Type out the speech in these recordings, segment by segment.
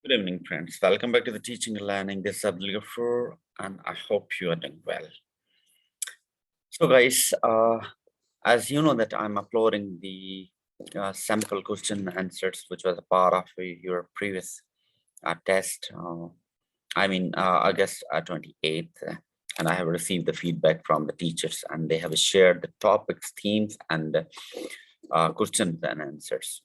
Good evening, friends. Welcome back to the Teaching and Learning. This is Abdul Ghafoor, and I hope you are doing well. So, guys, as you know that I'm uploading the sample question answers, which was a part of your previous test. August 28th, and I have received the feedback from the teachers, and they have shared the topics, themes, and questions and answers.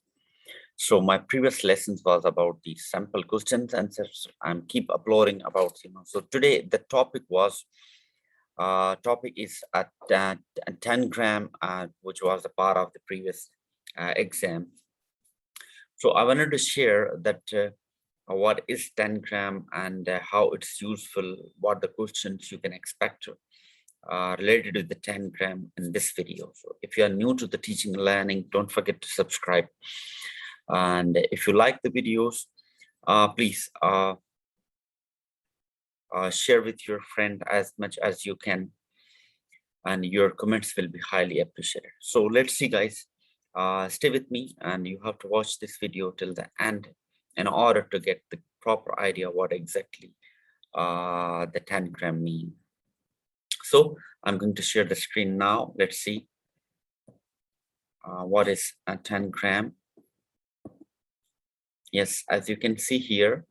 So my previous lessons was about the sample questions answers. I'm keep uploading about, so today the topic was is at 10 gram, which was a part of the previous exam. So I wanted to share that what is 10 gram and how it's useful, what the questions you can expect related to the 10 gram in this video. So if you are new to the teaching and learning, don't forget to subscribe. And if you like the videos, please share with your friend as much as you can, and your comments will be highly appreciated. So let's see, guys. Stay with me, and you have to watch this video till the end in order to get the proper idea what exactly the 10 gram mean. So I'm going to share the screen now. Let's see what is a 10 gram. Yes, as you can see here,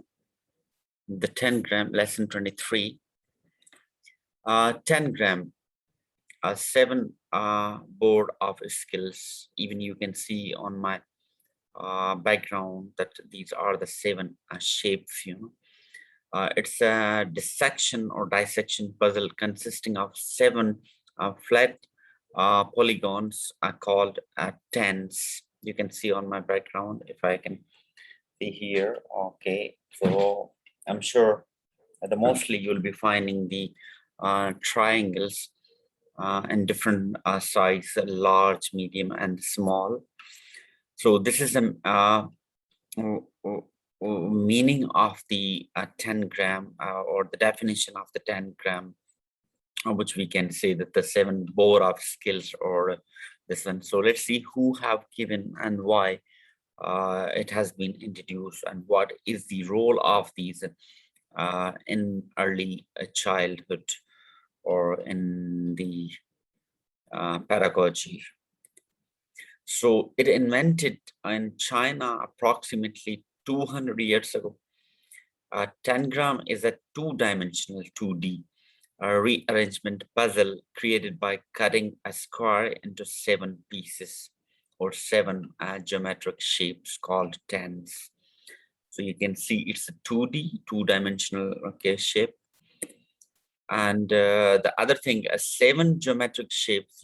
the 10 gram lesson 23, 10 gram, 7 board of skills. Even you can see on my background that these are the 7 shapes. It's a dissection or dissection puzzle consisting of 7 flat polygons called tens. You can see on my background, if I can see here. Okay, so I'm sure that mostly you'll be finding the triangles in different size, large, medium, and small. So this is the meaning of the 10 gram or the definition of the 10 gram, which we can say that the 7 board of skills or this one. So let's see who have given and why it has been introduced, and what is the role of these in early childhood or in the pedagogy. So it invented in China approximately 200 years ago. Tangram is a two-dimensional 2D rearrangement puzzle created by cutting a square into 7 pieces or 7 geometric shapes called tens. So you can see it's a 2D, two-dimensional shape. And the other thing, 7 geometric shapes,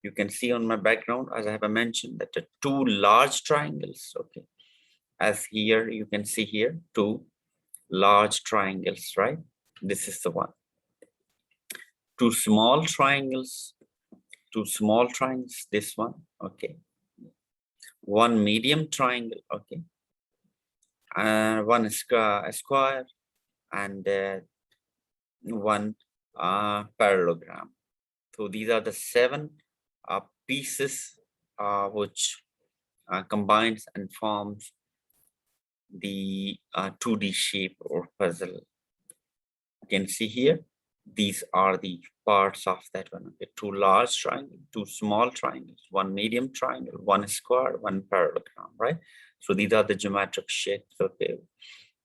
you can see on my background, as I have mentioned, that the 2 large triangles, okay, as here you can see here, 2 large triangles, right? This is the one. 2 small triangles, 2 small triangles, this one, okay. 1 medium triangle, okay. One square, and 1 parallelogram. So these are the 7 pieces which combines and forms the 2D shape or puzzle. You can see here, these are the parts of that one. Okay, 2 large triangles, 2 small triangles, 1 medium triangle, 1 square, 1 parallelogram, right? So these are the geometric shapes. Okay,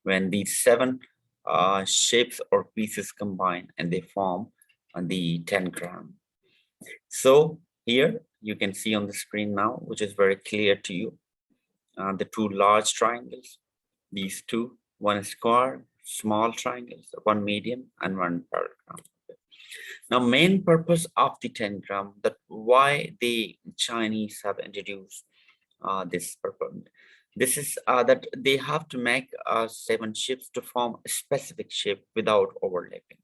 when these 7 shapes or pieces combine and they form the 10 gram. So here you can see on the screen now, which is very clear to you, the 2 large triangles, these 2, 1 square, small triangles, 1 medium, and 1 parallelogram. Now, main purpose of the 10 gram, that why the Chinese have introduced this purpose. This is that they have to make 7 shapes to form a specific shape without overlapping.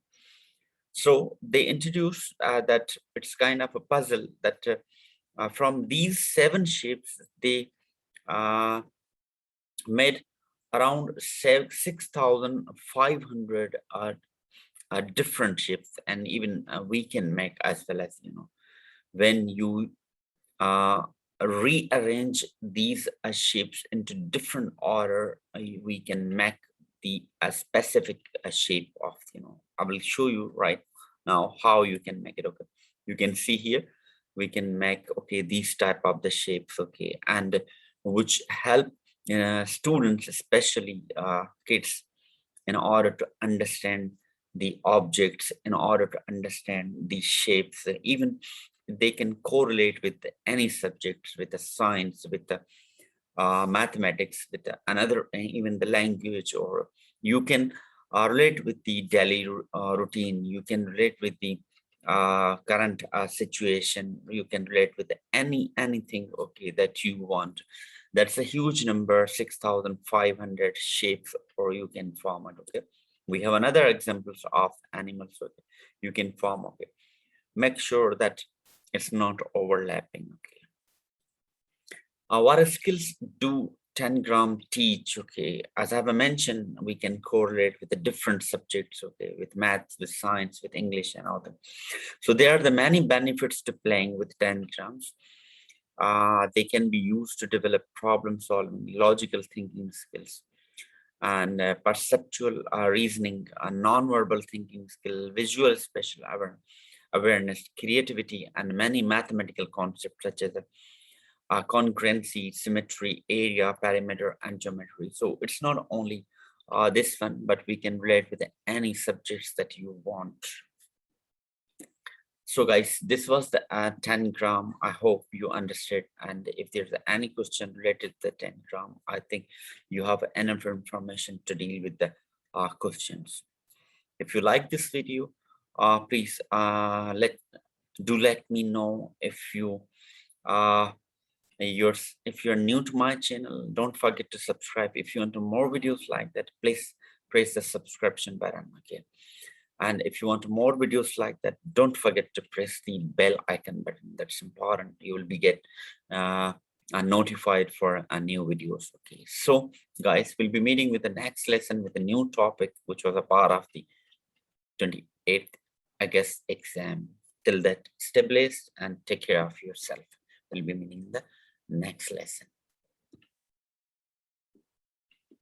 So they introduce that it's kind of a puzzle that from these 7 shapes, they made around 6,500 different shapes, and even we can make as well as, when you rearrange these shapes into different order, we can make the specific shape of, I will show you right now how you can make it. Okay, you can see here we can make, okay, these type of the shapes, okay, and which help students, especially kids, in order to understand the objects, in order to understand the shapes. Even they can correlate with any subjects, with the science, with the mathematics, with the another, even the language, or you can relate with the daily routine, you can relate with the current situation, you can relate with anything, okay, that you want. That's a huge number, 6,500 shapes, or you can form it. Okay, we have another examples of animals. Okay, you can form. Okay, make sure that it's not overlapping. Okay, what skills do Tangram teach? Okay, as I've mentioned, we can correlate with the different subjects. Okay, with maths, with science, with English, and all that. So there are the many benefits to playing with Tangrams. They can be used to develop problem solving, logical thinking skills, and perceptual reasoning, non-verbal thinking skill, visual spatial awareness, creativity, and many mathematical concepts such as congruency, symmetry, area, perimeter, and geometry. So it's not only this one, but we can relate with any subjects that you want. So guys, this was the Tangram. I hope you understood. And if there's any question related to the Tangram, I think you have enough information to deal with the questions. If you like this video, please let me know. If if you're new to my channel, don't forget to subscribe. If you want more videos like that, please press the subscription button. Okay, and if you want more videos like that, don't forget to press the bell icon button. That's important. You will be notified for new videos. Okay, so guys, we'll be meeting with the next lesson with a new topic, which was a part of the 28th August exam. Till that, stay blessed and take care of yourself. We'll be meeting in the next lesson.